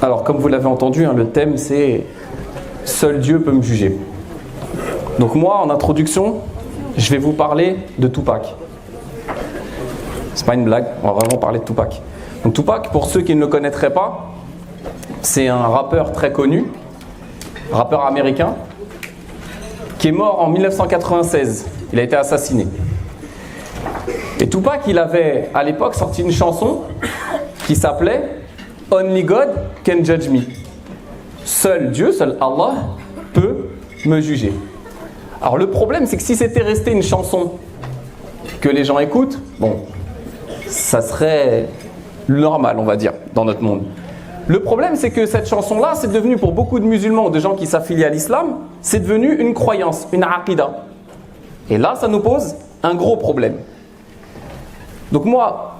Alors, comme vous l'avez entendu, le thème c'est « Seul Dieu peut me juger ». Donc moi, en introduction, je vais vous parler de Tupac. C'est pas une blague, on va vraiment parler de Tupac. Donc Tupac, pour ceux qui ne le connaîtraient pas, c'est un rappeur très connu, rappeur américain, qui est mort en 1996. Il a été assassiné. Et Tupac, il avait à l'époque sorti une chanson qui s'appelait « Only God can judge me ». Seul Dieu, seul Allah peut me juger. Alors le problème, c'est que si c'était resté une chanson que les gens écoutent, bon, ça serait normal, on va dire, dans notre monde. Le problème, c'est que cette chanson-là, c'est devenu pour beaucoup de musulmans, de gens qui s'affilient à l'islam, c'est devenu une croyance, une aqida. Et là, ça nous pose un gros problème. Donc moi,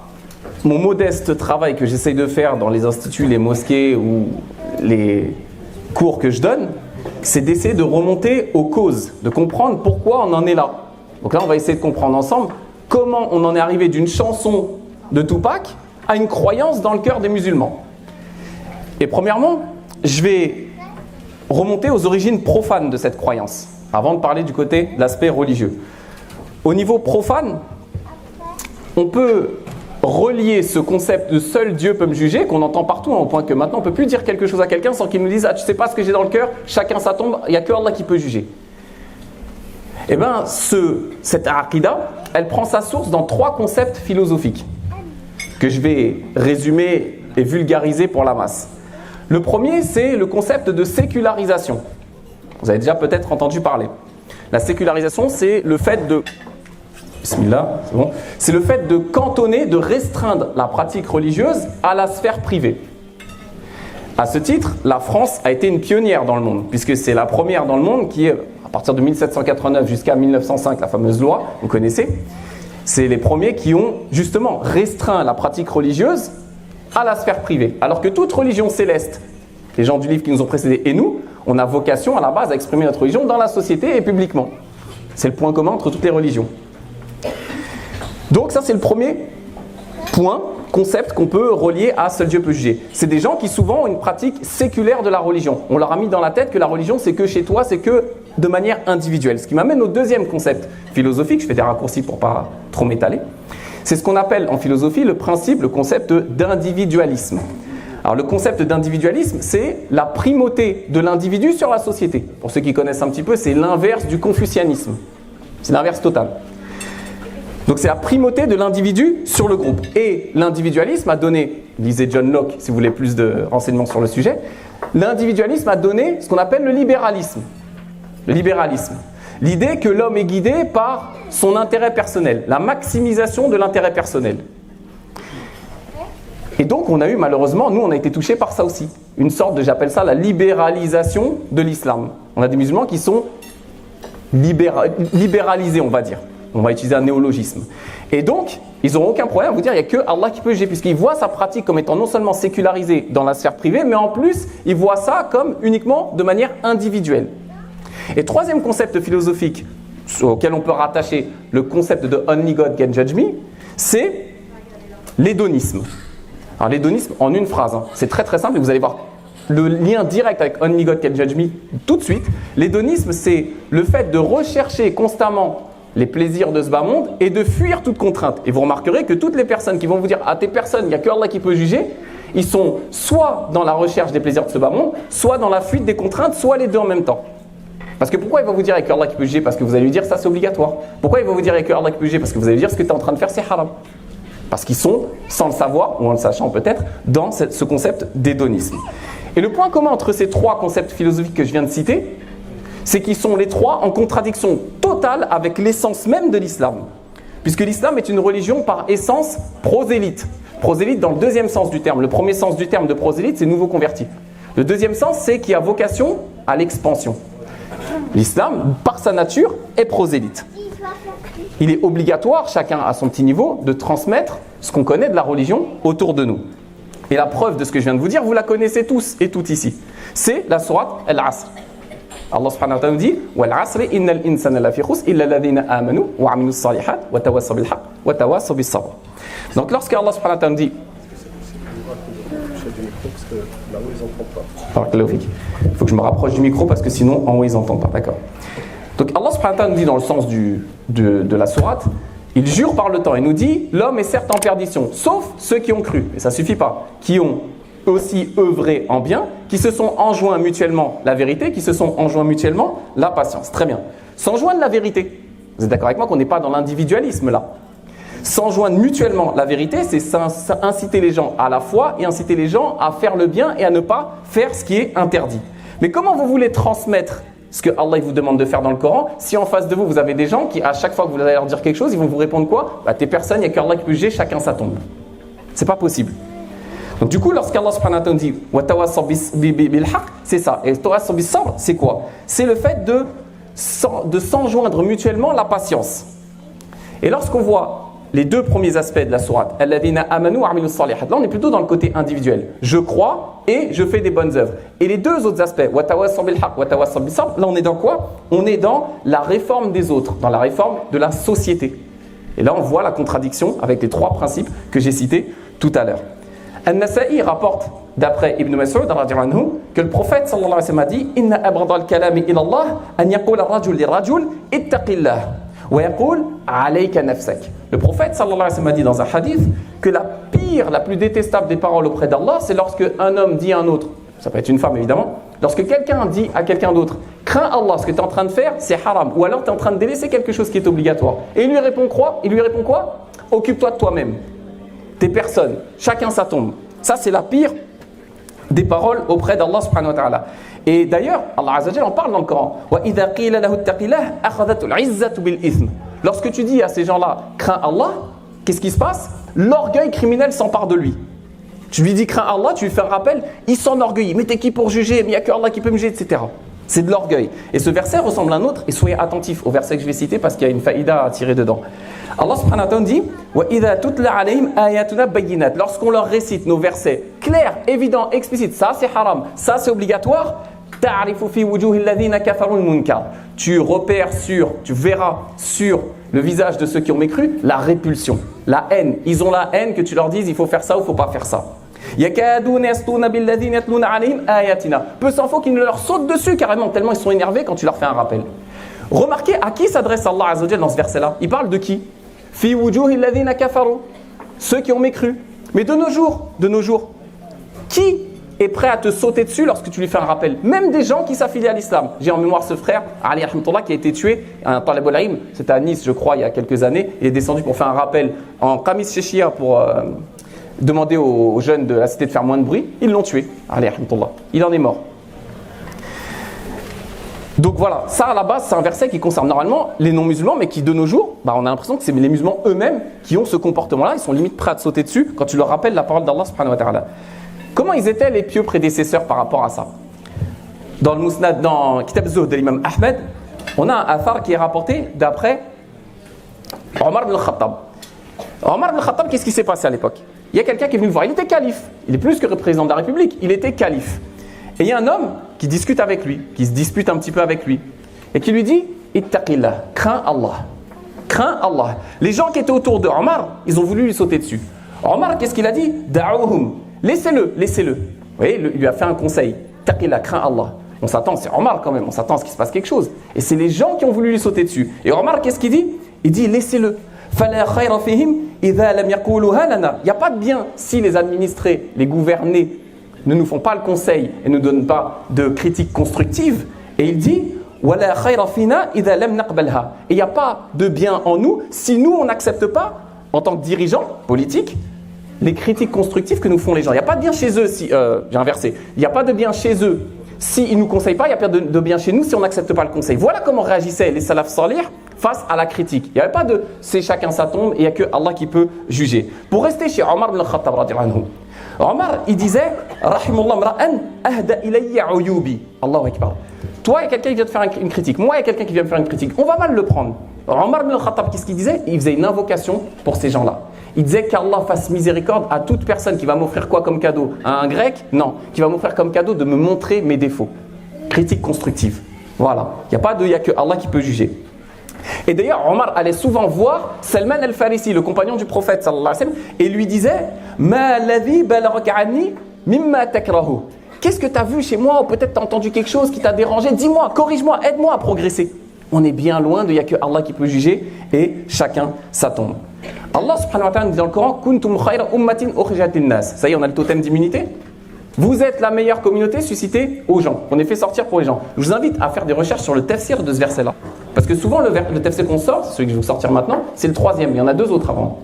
mon modeste travail que j'essaye de faire dans les instituts, les mosquées ou les cours que je donne, c'est d'essayer de remonter aux causes, de comprendre pourquoi on en est là. Donc là, on va essayer de comprendre ensemble comment on en est arrivé d'une chanson de Tupac à une croyance dans le cœur des musulmans. Et premièrement, je vais remonter aux origines profanes de cette croyance, avant de parler du côté de l'aspect religieux. Au niveau profane, on peut relier ce concept de seul Dieu peut me juger, qu'on entend partout, au point que maintenant on ne peut plus dire quelque chose à quelqu'un sans qu'il nous dise « Ah, tu sais pas ce que j'ai dans le cœur, chacun sa tombe, il n'y a que Allah qui peut juger ». Eh bien, cette aqida, elle prend sa source dans 3 concepts philosophiques que je vais résumer et vulgariser pour la masse. Le premier, c'est le concept de sécularisation. Vous avez déjà peut-être entendu parler. La sécularisation, c'est le fait de... Bismillah, c'est bon. C'est le fait de cantonner, de restreindre la pratique religieuse à la sphère privée. À ce titre, la France a été une pionnière dans le monde, puisque c'est la première dans le monde qui est, à partir de 1789 jusqu'à 1905, la fameuse loi, vous connaissez, c'est les premiers qui ont justement restreint la pratique religieuse à la sphère privée. Alors que toute religion céleste, les gens du livre qui nous ont précédés et nous, on a vocation à la base à exprimer notre religion dans la société et publiquement. C'est le point commun entre toutes les religions. Donc ça, c'est le premier point, concept qu'on peut relier à seul Dieu peut juger. C'est des gens qui souvent ont une pratique séculaire de la religion. On leur a mis dans la tête que la religion, c'est que chez toi, c'est que de manière individuelle. Ce qui m'amène au deuxième concept philosophique, je fais des raccourcis pour pas trop m'étaler. C'est ce qu'on appelle en philosophie le principe, le concept d'individualisme. Alors le concept d'individualisme, c'est la primauté de l'individu sur la société. Pour ceux qui connaissent un petit peu, c'est l'inverse du confucianisme. C'est l'inverse total. Donc c'est la primauté de l'individu sur le groupe. Et l'individualisme a donné, lisez John Locke si vous voulez plus de renseignements sur le sujet, l'individualisme a donné ce qu'on appelle le libéralisme. Le libéralisme. L'idée que l'homme est guidé par son intérêt personnel, la maximisation de l'intérêt personnel. Et donc on a eu malheureusement, nous on a été touchés par ça aussi. Une sorte de, j'appelle ça la libéralisation de l'islam. On a des musulmans qui sont libéralisés, on va dire. On va utiliser un néologisme. Et donc, ils n'auront aucun problème à vous dire qu'il n'y a que Allah qui peut juger, puisqu'ils voient sa pratique comme étant non seulement sécularisée dans la sphère privée, mais en plus, ils voient ça comme uniquement de manière individuelle. Et troisième concept philosophique auquel on peut rattacher le concept de Only God can judge me, c'est l'hédonisme. Alors l'hédonisme en une phrase, c'est très très simple et vous allez voir le lien direct avec Only God can judge me tout de suite. L'hédonisme, c'est le fait de rechercher constamment les plaisirs de ce bas monde et de fuir toute contrainte. Et vous remarquerez que toutes les personnes qui vont vous dire « Ah, tes personnes, il n'y a que Allah qui peut juger », ils sont soit dans la recherche des plaisirs de ce bas monde, soit dans la fuite des contraintes, soit les deux en même temps. Parce que pourquoi il va vous dire « Il n'y a que Allah qui peut juger » ? Parce que vous allez lui dire « Ça, c'est obligatoire ». Pourquoi il va vous dire « Il n'y a que Allah qui peut juger » ? Parce que vous allez lui dire « Ce que tu es en train de faire, c'est haram ». Parce qu'ils sont, sans le savoir, ou en le sachant peut-être, dans ce concept d'hédonisme. Et le point commun entre ces 3 concepts philosophiques que je viens de citer, c'est qu'ils sont les 3 en contradiction totale avec l'essence même de l'islam. Puisque l'islam est une religion par essence prosélyte. Prosélyte dans le deuxième sens du terme. Le premier sens du terme de prosélyte, c'est nouveau converti. Le deuxième sens, c'est qu'il a vocation à l'expansion. L'islam, par sa nature, est prosélyte. Il est obligatoire, chacun à son petit niveau, de transmettre ce qu'on connaît de la religion autour de nous. Et la preuve de ce que je viens de vous dire, vous la connaissez tous et toutes ici. C'est la sourate Al-Asr. Allah subhanahu wa ta'ala nous dit Wal asri innal insana lafi khusr illa alladhina amanu wa amilus salihat wa tawassaw bil haqq wa tawassaw bis sabr. Donc lorsque Allah subhanahu wa ta'ala nous dit Là-haut, ils n'entendent pas. Alors, il faut que je me rapproche du micro parce que sinon, en haut, ils n'entendent pas. D'accord. Donc, Allah subhanahu wa ta'ala nous dit dans le sens de la sourate, il jure par le temps et nous dit l'homme est certes en perdition, sauf ceux qui ont cru, et ça ne suffit pas, qui ont aussi œuvré en bien, qui se sont enjoints mutuellement la vérité, qui se sont enjoints mutuellement la patience. Très bien. S'enjoindre la vérité. Vous êtes d'accord avec moi qu'on n'est pas dans l'individualisme là. S'enjoindre mutuellement la vérité, c'est inciter les gens à la foi et inciter les gens à faire le bien et à ne pas faire ce qui est interdit. Mais comment vous voulez transmettre ce que Allah vous demande de faire dans le Coran si en face de vous, vous avez des gens qui, à chaque fois que vous allez leur dire quelque chose, ils vont vous répondre quoi? T'es personne, il n'y a qu'Allah qui peut juger, chacun sa tombe. C'est pas possible. Donc du coup, lorsqu'Allah subhanahu wa ta'ala dit « Wa tawassaw bil haqq », c'est ça. Et « tawassaw bis sabr », c'est quoi? C'est le fait de s'enjoindre mutuellement la patience. Et lorsqu'on voit les deux premiers aspects de la sourate, « Alladhina amanu wa amilus salihat », là on est plutôt dans le côté individuel. Je crois et je fais des bonnes œuvres. Et les deux autres aspects, « Wa tawassaw bil haqq » wa tawassaw bis sabr, là on est dans quoi? On est dans la réforme des autres, dans la réforme de la société. Et là on voit la contradiction avec les trois principes que j'ai cités tout à l'heure. An-Nasa'i rapporte d'après Ibn Mas'ud que le prophète sallallahu alayhi wa sallam a dit Inna abrada al-kalami ila Allah an yaqul ar-rajul li-rajul ittaqillah wa yaqul alayka nafsak. Le prophète sallallahu alayhi wa sallam a dit dans un hadith que la pire, la plus détestable des paroles auprès d'Allah, c'est lorsque un homme dit à un autre, ça peut être une femme évidemment, lorsque quelqu'un dit à quelqu'un d'autre crains Allah, ce que tu es en train de faire c'est haram, ou alors tu es en train de délaisser quelque chose qui est obligatoire. Et il lui répond quoi? Occupe-toi de toi-même. T'es personne, chacun sa tombe. Ça c'est la pire des paroles auprès d'Allah subhanahu wa ta'ala. Et d'ailleurs, Allah azza wa jalla en parle dans le Coran. Wa idha qila lahu ittaqillah akhadhatu al-'izzatu bil ithm. Lorsque tu dis à ces gens-là crains Allah, qu'est-ce qui se passe? L'orgueil criminel s'empare de lui. Tu lui dis crains Allah, tu lui fais un rappel, il s'enorgueillit. Mais t'es qui pour juger? Mais il n'y a que Allah qui peut me juger, etc. C'est de l'orgueil. Et ce verset ressemble à un autre, et soyez attentifs au verset que je vais citer parce qu'il y a une faïda à tirer dedans. Allah subhanahu wa ta'ala dit وَإِذَا تُتْلَى عَلَيْهِمْ آيَاتُنَا بَيِّنَاتٍ. Lorsqu'on leur récite nos versets clairs, évidents, explicites, ça c'est haram, ça c'est obligatoire, تَعْرِفُ فِي وُجُوهِ الَّذِينَ كَفَرُوا الْمُنكَرَ. Tu verras sur le visage de ceux qui ont mécru la répulsion, la haine. Ils ont la haine que tu leur dises il faut faire ça ou il ne faut pas faire ça. Peu s'en faut qu'ils ne leur sautent dessus carrément, tellement ils sont énervés quand tu leur fais un rappel. Remarquez à qui s'adresse Allah Azza wa Jalla dans ce verset-là. Il parle de qui? Fi wujuhil ladhina kafaru, ceux qui ont mécru. Mais de nos jours, qui est prêt à te sauter dessus lorsque tu lui fais un rappel? Même des gens qui s'affilient à l'islam. J'ai en mémoire ce frère, Ali Rahmatullah, qui a été tué, un talib al-ilm, c'était à Nice je crois il y a quelques années. Il est descendu pour faire un rappel en qamis sheshia pour demander aux jeunes de la cité de faire moins de bruit. Ils l'ont tué, Ali Rahmatullah. Il en est mort. Donc voilà, ça à la base c'est un verset qui concerne normalement les non-musulmans, mais qui de nos jours, on a l'impression que c'est les musulmans eux-mêmes qui ont ce comportement-là, ils sont limite prêts à te sauter dessus quand tu leur rappelles la parole d'Allah subhanahu wa ta'ala. Comment ils étaient les pieux prédécesseurs par rapport à ça? Dans le Musnad, dans Kitab Zuhd de l'imam Ahmed, on a un afar qui est rapporté d'après Omar ibn al-Khattab. Omar ibn al-Khattab, qu'est-ce qui s'est passé à l'époque? Il y a quelqu'un qui est venu le voir, il était calife, il est plus que président de la République, il était calife. Et il y a un homme qui discute avec lui, qui se dispute un petit peu avec lui, et qui lui dit Ittaqillah, crains Allah. Crains Allah. Les gens qui étaient autour de Omar, ils ont voulu lui sauter dessus. Omar, qu'est-ce qu'il a dit? Da'ouhum. Laissez-le. Vous voyez, il lui a fait un conseil. Ittaqillah, crains Allah. On s'attend, c'est Omar quand même, on s'attend à ce qu'il se passe quelque chose. Et c'est les gens qui ont voulu lui sauter dessus. Et Omar, qu'est-ce qu'il dit? Il dit laissez-le. Fala khayra fihim idha lam yaquluha lana. Il n'y a pas de bien si les administrés, les gouvernés, ne nous font pas le conseil et ne nous donnent pas de critiques constructives. Et il dit Wala khayra fina idha lam naqbalha. Et il n'y a pas de bien en nous si nous on n'accepte pas, en tant que dirigeants politiques, les critiques constructives que nous font les gens. Il n'y a pas de bien chez eux si j'ai inversé. Il n'y a pas de bien chez eux s'ils ne nous conseillent pas. Il n'y a pas de bien chez nous si on n'accepte pas le conseil. Voilà comment réagissaient les salaf salih face à la critique. Il n'y avait pas de c'est chacun sa tombe et il n'y a que Allah qui peut juger. Pour rester chez Omar ibn al-Khattab radiyallahu anhu, Omar, il disait Rahimullah mra'an ahda ilayya uyubi. Allahu akbar. Toi, il y a quelqu'un qui vient te faire une critique. Moi, il y a quelqu'un qui vient me faire une critique. On va mal le prendre. Omar ibn al-Khattab, qu'est-ce qu'il disait? Il faisait une invocation pour ces gens-là. Il disait qu'Allah fasse miséricorde à toute personne qui va m'offrir quoi comme cadeau? À un grec? Non. Qui va m'offrir comme cadeau de me montrer mes défauts. Critique constructive. Voilà. Il n'y a que Allah qui peut juger. Et d'ailleurs, Omar allait souvent voir Salman al-Farisi, le compagnon du prophète sallallahu alayhi wa sallam, et lui disait Ma ladhi balagaka anni mimma takrahu. qu'est-ce que tu as vu chez moi, ou peut-être tu as entendu quelque chose qui t'a dérangé, dis-moi, corrige-moi, aide-moi à progresser. On est bien loin de, il n'y a que Allah qui peut juger et chacun sa tombe. Allah subhanahu wa ta'ala nous dit dans le Coran, Kuntum khayra ummatin ukhrijat lin-nas. Ça y est, on a le totem d'immunité. Vous êtes la meilleure communauté suscitée aux gens. On est fait sortir pour les gens. Je vous invite à faire des recherches sur le tafsir de ce verset-là. Parce que souvent, le tafsir qu'on sort, celui que je vais vous sortir maintenant, c'est le troisième. Il y en a deux autres avant.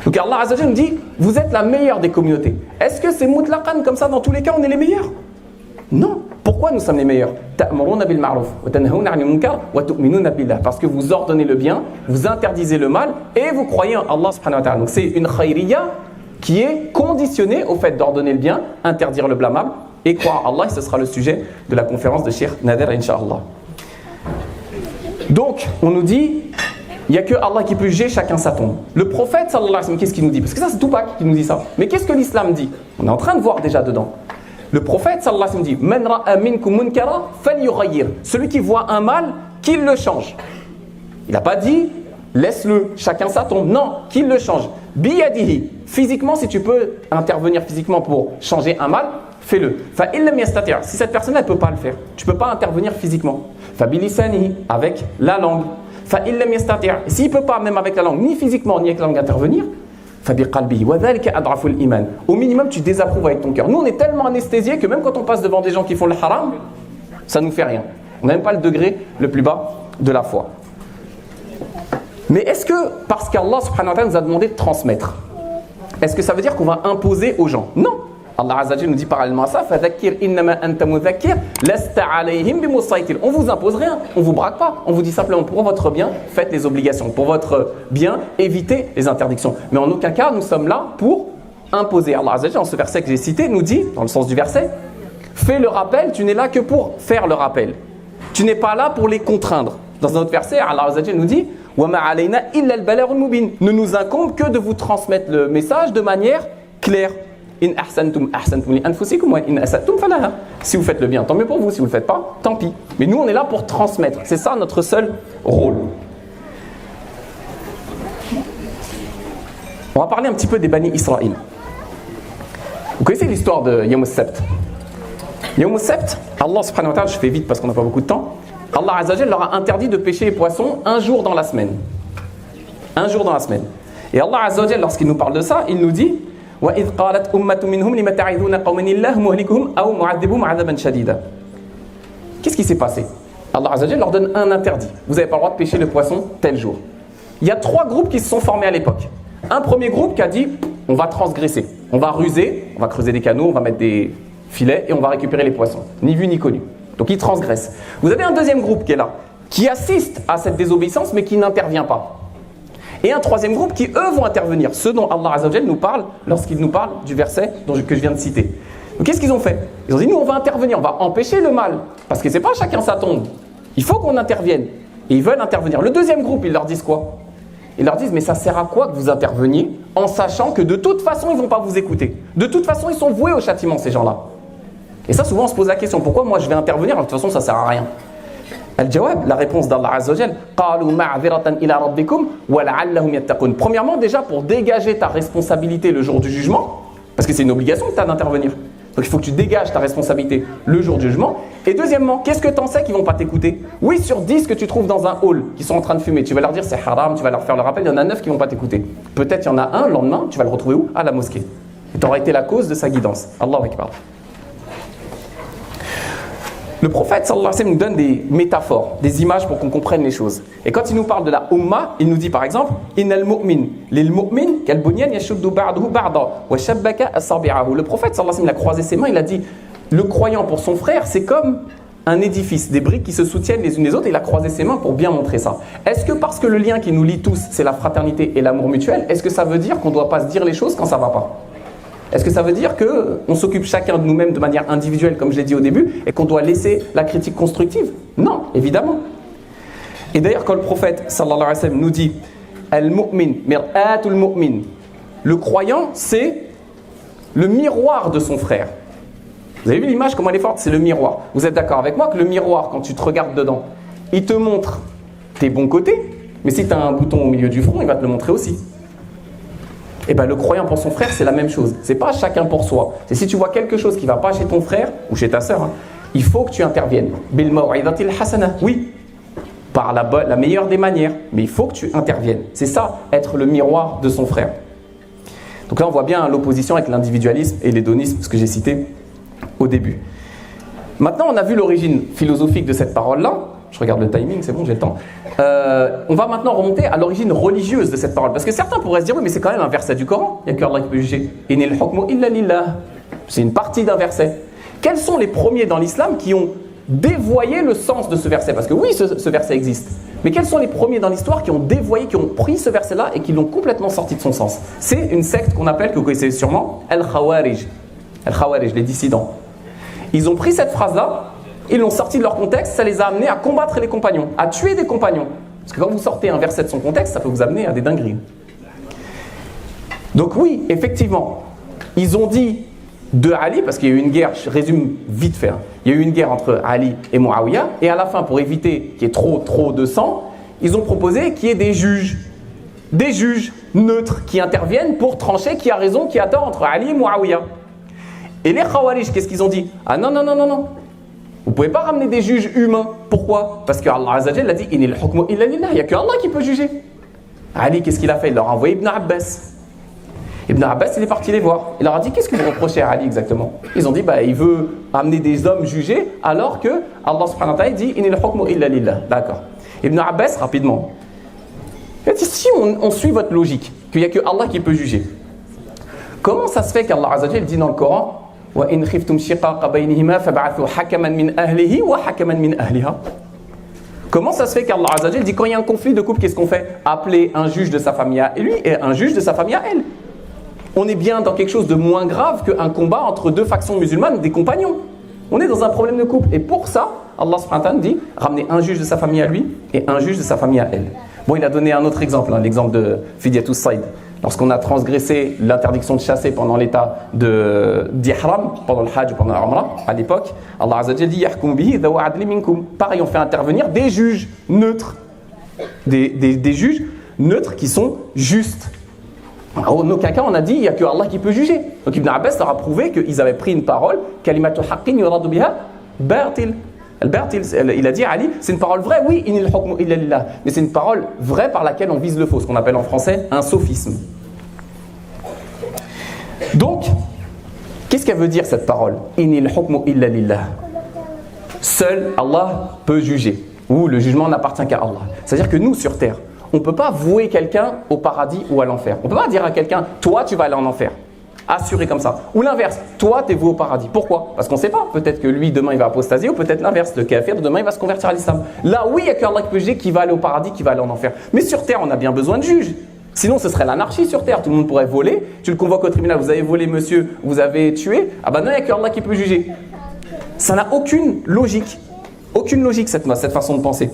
Donc Allah Azza wa Jalla nous dit, vous êtes la meilleure des communautés. Est-ce que c'est mutlaqan comme ça, dans tous les cas, on est les meilleurs? Non. Pourquoi nous sommes les meilleurs? Ta'muruna bil ma'ruf wa tanhauna 'anil munkar wa tu'minuna billah. Parce que vous ordonnez le bien, vous interdisez le mal et vous croyez en Allah subhanahu wa ta'ala. Donc c'est une khayriya qui est conditionnée au fait d'ordonner le bien, interdire le blâmable et croire en Allah. Et ce sera le sujet de la conférence de Cheikh Nader, Inch'Allah. Donc, on nous dit, il n'y a que Allah qui peut juger, chacun sa tombe. Le prophète, sallallahu alayhi wa sallam, qu'est-ce qu'il nous dit? Parce que ça, c'est Tupac qui nous dit ça. Mais qu'est-ce que l'islam dit? On est en train de voir déjà dedans. Le prophète, sallallahu alayhi wa sallam, dit, Man ra'a minkum munkara falyughayyir. Celui qui voit un mal, qu'il le change. Il n'a pas dit, laisse-le, chacun sa tombe. Non, qu'il le change. Biyadihi. Physiquement, si tu peux intervenir physiquement pour changer un mal, fais-le. Fa illam yastati'. Si cette personne ne peut pas le faire, tu ne peux pas intervenir physiquement. Fa bilisanihi, avec la langue. Fa illam yastati'. S'il ne peut pas, même avec la langue, ni physiquement, ni avec la langue, intervenir, fa biqalbihi. Wa dhalika adrafu al-iman. Au minimum, tu désapprouves avec ton cœur. Nous, on est tellement anesthésiés que même quand on passe devant des gens qui font le haram, ça ne nous fait rien. On n'a même pas le degré le plus bas de la foi. Mais est-ce que, parce qu'Allah subhanahu wa ta'ala nous a demandé de transmettre, est-ce que ça veut dire qu'on va imposer aux gens? Non. Allah Azza wa Jalla nous dit parallèlement à ça, فَذَكِّرْ إِنَّمَا أَنْتَ مُذَكِّرْ لَسْتَ عَلَيْهِمْ بِمُسَيْطِرٍ. On vous impose rien, on vous braque pas. On vous dit simplement pour votre bien, faites les obligations. Pour votre bien, évitez les interdictions. Mais en aucun cas, nous sommes là pour imposer. Allah Azza wa Jalla, dans ce verset que j'ai cité, nous dit, dans le sens du verset, fais le rappel, tu n'es là que pour faire le rappel. Tu n'es pas là pour les contraindre. Dans un autre verset, Allah Azza wa Jalla nous dit, وَمَا عَلَيْنَا إِلَّا الْبَلَاغُ الْمُبِينُ. Ne nous incombe que de vous transmettre le message de manière claire. In ahsantum ahsantum li anfusikum wa in asatum falaha. Si vous faites le bien, tant mieux pour vous. Si vous ne le faites pas, tant pis. Mais nous, on est là pour transmettre. C'est ça notre seul rôle. On va parler un petit peu des Bani Israël. Vous connaissez l'histoire de Yawm al-Sabt? Yawm al-Sabt, Allah subhanahu wa ta'ala, je fais vite parce qu'on n'a pas beaucoup de temps. Allah Azza wa Jalla leur a interdit de pêcher les poissons un jour dans la semaine. Un jour dans la semaine. Et Allah Azza wa Jalla, lorsqu'il nous parle de ça, il nous dit وَإِذْ قَالَتْ أُمَّةٌ مِّنْهُمْ لِمَ تَعِظُونَ قَوْمًا اللَّهُ مُهْلِكُهُمْ أَوْ مُعَذِّبُهُمْ عَذَابًا شَدِيدًا. Qu'est-ce qui s'est passé? Allah Azza wa Jalla leur donne un interdit. Vous n'avez pas le droit de pêcher le poisson tel jour. Il y a trois groupes qui se sont formés à l'époque. Un premier groupe qui a dit on va transgresser, on va ruser, on va creuser des canaux, on va mettre des filets et on va récupérer les poissons. Ni vu ni connu. Donc ils transgressent. Vous avez un deuxième groupe qui est là, qui assiste à cette désobéissance mais qui n'intervient pas. Et un troisième groupe qui, eux, vont intervenir. Ceux dont Allah Azza wa Jalla nous parle lorsqu'il nous parle du verset que je viens de citer. Donc qu'est-ce qu'ils ont fait? Ils ont dit, nous, on va intervenir, on va empêcher le mal. Parce que c'est pas chacun sa tombe. Il faut qu'on intervienne. Et ils veulent intervenir. Le deuxième groupe, ils leur disent quoi? Ils leur disent, mais ça sert à quoi que vous interveniez en sachant que de toute façon, ils ne vont pas vous écouter. De toute façon, ils sont voués au châtiment, ces gens-là. Et ça, souvent, on se pose la question, pourquoi moi je vais intervenir? De toute façon, ça ne sert à rien. Al-Jawab, la réponse d'Allah Azza wa Jalla, قَالُوا مَعْذِرَةً إِلَىٰ رَبِّكُمْ وَلَعَلَّهُمْ يَتَّقُونَ. Premièrement, déjà pour dégager ta responsabilité le jour du jugement, parce que c'est une obligation que tu as d'intervenir. Donc il faut que tu dégages ta responsabilité le jour du jugement. Et deuxièmement, qu'est-ce que tu en sais qu'ils ne vont pas t'écouter? Oui, sur 10 que tu trouves dans un hall qui sont en train de fumer, tu vas leur dire c'est haram, tu vas leur faire le rappel, il y en a 9 qui ne vont pas t'écouter. Peut-être il y en a un, le lendemain, tu vas le retrouver où? À la mosquée. Et tu auras été la cause de sa guidance. Allahu Akbar. Le prophète sallallahu alayhi wa sallam nous donne des métaphores, des images pour qu'on comprenne les choses. Et quand il nous parle de la umma, il nous dit par exemple innal mu'min lil mu'min kal bunyan yashuddu ba'dahu ba'da wa shabbaka asabi'ahu. Le prophète sallallahu alayhi wa sallam il a croisé ses mains, il a dit le croyant pour son frère, c'est comme un édifice, des briques qui se soutiennent les unes les autres, et il a croisé ses mains pour bien montrer ça. Est-ce que parce que le lien qui nous lie tous, c'est la fraternité et l'amour mutuel, est-ce que ça veut dire qu'on ne doit pas se dire les choses quand ça ne va pas? Est-ce que ça veut dire qu'on s'occupe chacun de nous-mêmes de manière individuelle, comme je l'ai dit au début, et qu'on doit laisser la critique constructive? Non, évidemment. Et d'ailleurs, quand le prophète sallallahu alayhi wa sallam nous dit Al-mu'min, mir'atul mu'min, le croyant, c'est le miroir de son frère. Vous avez vu l'image, comment elle est forte? C'est le miroir. Vous êtes d'accord avec moi que le miroir, quand tu te regardes dedans, il te montre tes bons côtés, mais si tu as un bouton au milieu du front, il va te le montrer aussi. Et bien le croyant pour son frère, c'est la même chose. C'est pas chacun pour soi. C'est si tu vois quelque chose qui ne va pas chez ton frère ou chez ta sœur, il faut que tu interviennes. Bil maw'idatil hasana. Oui, par la meilleure des manières, mais il faut que tu interviennes. C'est ça, être le miroir de son frère. Donc là, on voit bien l'opposition avec l'individualisme et l'hédonisme, ce que j'ai cité au début. Maintenant, on a vu l'origine philosophique de cette parole-là. Je regarde le timing, c'est bon, j'ai le temps. On va maintenant remonter à l'origine religieuse de cette parole. Parce que certains pourraient se dire, oui, mais c'est quand même un verset du Coran. Il n'y a qu'Allah qui peut juger. Inil hukmu illa lillah. C'est une partie d'un verset. Quels sont les premiers dans l'islam qui ont dévoyé le sens de ce verset? Parce que oui, ce verset existe. Mais quels sont les premiers dans l'histoire qui ont dévoyé, qui ont pris ce verset-là et qui l'ont complètement sorti de son sens? C'est une secte qu'on appelle, que vous connaissez sûrement, Al-Khawarij. Al-Khawarij, les dissidents. Ils ont pris cette phrase-là, ils l'ont sortie de leur contexte, ça les a amenés à combattre les compagnons, à tuer des compagnons. Parce que quand vous sortez un verset de son contexte, ça peut vous amener à des dingueries. Donc oui, effectivement, ils ont dit de Ali, parce qu'il y a eu une guerre, je résume vite fait, il y a eu une guerre entre Ali et Muawiyah, et à la fin, pour éviter qu'il y ait trop de sang, ils ont proposé qu'il y ait des juges neutres qui interviennent pour trancher qui a raison, qui a tort entre Ali et Muawiyah. Et les Khawarij, qu'est-ce qu'ils ont dit? Ah non, vous ne pouvez pas ramener des juges humains. Pourquoi? Parce que Allah Azza wa Jalla a dit Inil hukmu illa lillah, il n'y a que Allah qui peut juger. Ali, qu'est-ce qu'il a fait? Il leur a envoyé Ibn Abbas. Ibn Abbas, il est parti les voir. Il leur a dit, qu'est-ce que vous reprochez à Ali exactement? Ils ont dit, il veut amener des hommes jugés, alors que Allah subhanahu wa ta'ala dit, Inil hukmu illa lillah. D'accord. Ibn Abbas, rapidement. Il a dit, si on suit votre logique, qu'il n'y a que Allah qui peut juger, comment ça se fait qu'Allah Azza wa Jalla dit dans le Coran, Wa in khiftum shiqaqa baynihima fab'athu hakaman min ahlihi wa hakaman min ahliha. Comment ça se fait qu'Allah Azza wa Jalla dit, quand il y a un conflit de couple, qu'est-ce qu'on fait? Appeler un juge de sa famille à lui et un juge de sa famille à elle. On est bien dans quelque chose de moins grave qu'un combat entre deux factions musulmanes, des compagnons. On est dans un problème de couple. Et pour ça, Allah subhanahu wa ta'ala dit, ramener un juge de sa famille à lui et un juge de sa famille à elle. Bon, il a donné un autre exemple, l'exemple de Fidyatus Saïd. Lorsqu'on a transgressé l'interdiction de chasser pendant l'état d'ihram, pendant le hajj ou pendant l'umrah, à l'époque, Allah Azza wa Jalla dit, Yahkum bihi dhawa adli minkum. Pareil, on fait intervenir des juges neutres. Des juges neutres qui sont justes. En aucun cas, on a dit, il n'y a que Allah qui peut juger. Donc Ibn Abbas leur a prouvé qu'ils avaient pris une parole, kalimatu haqqin yuradu biha batil. Il a dit à Ali, c'est une parole vraie, oui, inil hukmu illa lillah, mais c'est une parole vraie par laquelle on vise le faux, ce qu'on appelle en français un sophisme. Donc, qu'est-ce qu'elle veut dire cette parole? Inil hukmu illa lillah. Seul Allah peut juger, ou le jugement n'appartient qu'à Allah. C'est-à-dire que nous, sur terre, on ne peut pas vouer quelqu'un au paradis ou à l'enfer. On ne peut pas dire à quelqu'un, toi tu vas aller en enfer. Assuré comme ça. Ou l'inverse, toi tu es voué au paradis. Pourquoi? Parce qu'on ne sait pas. Peut-être que lui demain il va apostasier, ou peut-être l'inverse, le kafir demain il va se convertir à l'islam. Là oui, il n'y a qu'Allah qui peut juger qui va aller au paradis, qui va aller en enfer. Mais sur terre, on a bien besoin de juges. Sinon ce serait l'anarchie sur terre. Tout le monde pourrait voler. Tu le convoques au tribunal, vous avez volé monsieur, vous avez tué. Ah ben non, il n'y a qu'Allah qui peut juger. Ça n'a aucune logique. Aucune logique cette façon de penser.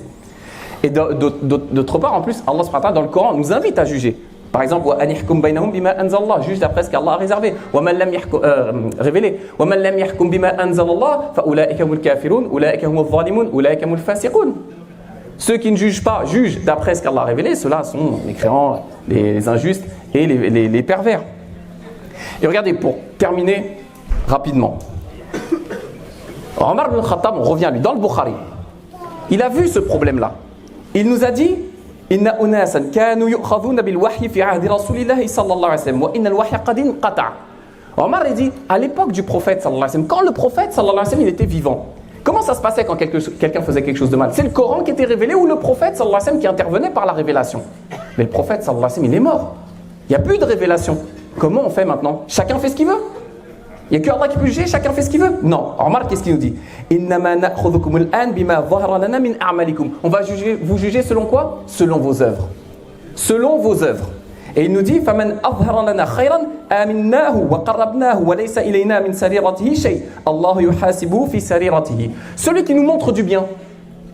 Et d'autre part, en plus, Allah subhanahu wa ta'ala dans le Coran nous invite à juger. Par exemple, wa anihkum bainahum bima anzalallah, juge d'après ce qu'Allah a réservé. Wa man lam yahkum révélé. Wa man lam yahkum bima anzalallah fa ulaika humul kafirun, ulaika humul zalimun, ulaika humul fasiqun. Ceux qui ne jugent pas jugent d'après ce qu'Allah a révélé, ceux-là sont les créants, les injustes et les pervers. Et regardez, pour terminer rapidement, Omar ibn Khattab, on revient lui, dans le Bukhari, il a vu ce problème-là. Il nous a dit Inna unasan kanu yu'khadhuna bil wahyi fi 'ahdi Rasulillah sallallahu alayhi wa sallam wa inna al-wahya qad inqata'. Omar a dit à l'époque du prophète sallallahu alayhi wa sallam, quand le prophète sallallahu alayhi wa sallam il était vivant, comment ça se passait quand quelqu'un faisait quelque chose de mal? C'est le Coran qui était révélé ou le prophète sallallahu alayhi wa sallam qui intervenait par la révélation? Mais le prophète sallallahu alayhi wa sallam il est mort. Il n'y a plus de révélation. Comment on fait maintenant? Chacun fait ce qu'il veut. Il n'y a que Allah qui peut juger, chacun fait ce qu'il veut. Non, Omar, qu'est-ce qu'il nous dit? On va vous juger selon quoi? Selon vos œuvres. Selon vos œuvres. Et il nous dit celui qui nous montre du bien,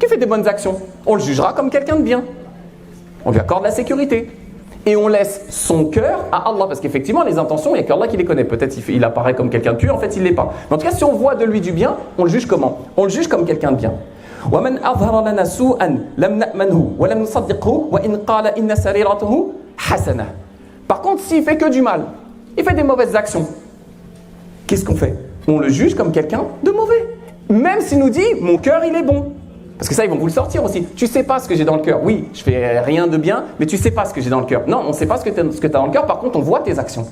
qui fait des bonnes actions, on le jugera comme quelqu'un de bien. On lui accorde la sécurité. Et on laisse son cœur à Allah, parce qu'effectivement les intentions, il n'y a qu'Allah qui les connaît. Peut-être il apparaît comme quelqu'un de pur, en fait il ne l'est pas. Mais en tout cas, si on voit de lui du bien, on le juge comment? On le juge comme quelqu'un de bien. Par contre, s'il fait que du mal, il fait des mauvaises actions, qu'est-ce qu'on fait? On le juge comme quelqu'un de mauvais. Même s'il nous dit, mon cœur, il est bon. Parce que ça, ils vont vous le sortir aussi. Tu sais pas ce que j'ai dans le cœur. Oui, je fais rien de bien, mais tu sais pas ce que j'ai dans le cœur. Non, on sait pas ce que tu as dans le cœur. Par contre, on voit tes actions.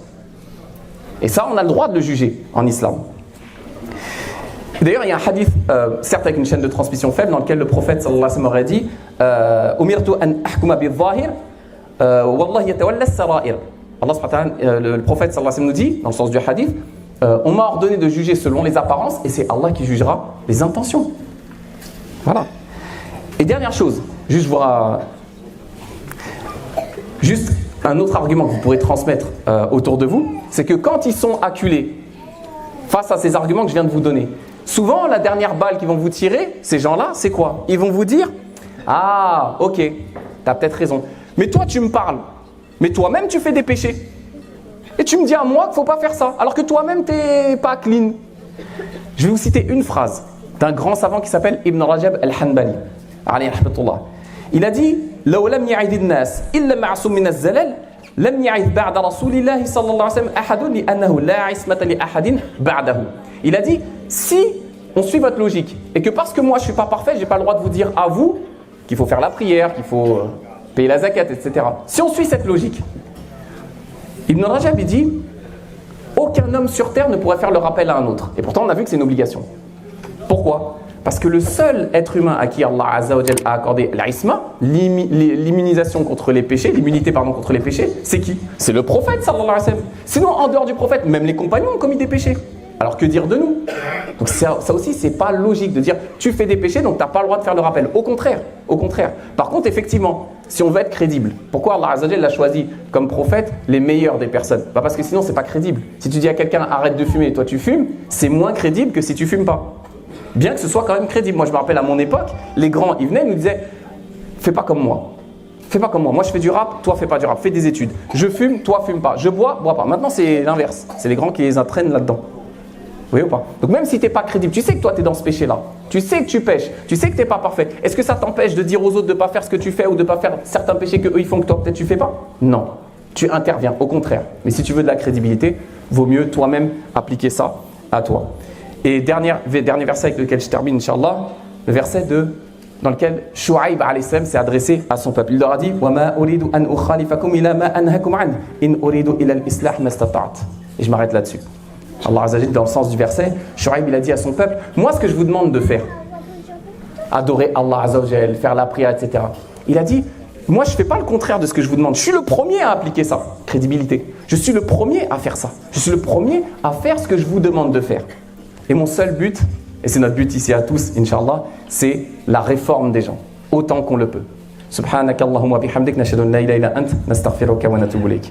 Et ça, on a le droit de le juger en islam. D'ailleurs, il y a un hadith, certes avec une chaîne de transmission faible, dans lequel le prophète sallallahu alayhi wa sallam aurait dit Umirtu an ahkuma bi-dhahir, wallahi yatawalla as-sara'ir. Allah subhanahu wa ta'ala, le prophète sallallahu alayhi wa sallam nous dit, dans le sens du hadith, on m'a ordonné de juger selon les apparences et c'est Allah qui jugera les intentions. Voilà. Et dernière chose, juste un autre argument que vous pourrez transmettre autour de vous, c'est que quand ils sont acculés face à ces arguments que je viens de vous donner, souvent la dernière balle qu'ils vont vous tirer, ces gens-là, c'est quoi? Ils vont vous dire « Ah, ok, tu as peut-être raison. Mais toi, tu me parles. Mais toi-même, tu fais des péchés. Et tu me dis à moi qu'il ne faut pas faire ça, alors que toi-même, tu n'es pas clean. » Je vais vous citer une phrase d'un grand savant qui s'appelle Ibn Rajab al-Hanbali. Il a dit « لو لم يعد الناس إلا معصوم من الزلل لم يعد بعد رسول الله صلى الله عليه وسلم أحد لأنه لا عصمة لأحد بعده. » Il a dit « Si on suit votre logique et que parce que moi je ne suis pas parfait, je n'ai pas le droit de vous dire à vous qu'il faut faire la prière, qu'il faut payer la zakat, etc. Si on suit cette logique, Ibn Rajab il dit « Aucun homme sur terre ne pourrait faire le rappel à un autre. » Et pourtant on a vu que c'est une obligation. Pourquoi? Parce que le seul être humain à qui Allah Azza wa Jal a accordé l'isma, l'immunisation contre les péchés, l'immunité contre les péchés, c'est qui? C'est le prophète sallallahu alayhi wa sallam. Sinon, en dehors du prophète, même les compagnons ont commis des péchés. Alors que dire de nous? Donc ça aussi, c'est pas logique de dire tu fais des péchés, donc tu n'as pas le droit de faire le rappel. Au contraire, au contraire. Par contre, effectivement, si on veut être crédible, pourquoi Allah Azza wa Jal a choisi comme prophète les meilleurs des personnes? Parce que sinon, c'est pas crédible. Si tu dis à quelqu'un arrête de fumer et toi tu fumes, c'est moins crédible que si tu fumes pas. Bien que ce soit quand même crédible. Moi, je me rappelle à mon époque, les grands, ils venaient et nous disaient fais pas comme moi. Fais pas comme moi. Moi, je fais du rap, toi, fais pas du rap. Fais des études. Je fume, toi, fume pas. Je bois, bois pas. Maintenant, c'est l'inverse. C'est les grands qui les entraînent là-dedans. Vous voyez ou pas? Donc, même si tu n'es pas crédible, tu sais que toi, tu es dans ce péché-là. Tu sais que tu pêches. Tu sais que tu n'es pas parfait. Est-ce que ça t'empêche de dire aux autres de ne pas faire ce que tu fais ou de ne pas faire certains péchés qu'eux, ils font que toi, peut-être, tu fais pas? Non. Tu interviens. Au contraire. Mais si tu veux de la crédibilité, vaut mieux toi-même appliquer ça à toi. Et dernier verset avec lequel je termine, Inch'Allah, le verset dans lequel Shu'aib alayhi salam s'est adressé à son peuple. Il leur a dit وَمَا أُرِيدُ أَنْ أُخَالِفَكُمْ إِلَى مَا أَنْهَكُمْ عَنْهُ إِنْ أُرِيدُ إِلَى الْإِصْلَاحَ مَا اسْتَطَعْتُ. Et je m'arrête là-dessus. Allah Azza wa Jalla, dans le sens du verset, Shu'aib il a dit à son peuple moi, ce que je vous demande de faire, adorer Allah Azza wa Jalla, faire la prière, etc. Il a dit moi, je ne fais pas le contraire de ce que je vous demande. Je suis le premier à appliquer ça. Crédibilité. Je suis le premier à faire ça. Je suis le premier à faire ce que je vous demande de faire. Et mon seul but, et c'est notre but ici à tous, Inch'Allah, c'est la réforme des gens, autant qu'on le peut. Subhanakallahumma bihamdik, nashhadu an la ilaha illa ant, nastaghfiruka wa natubu ilayk.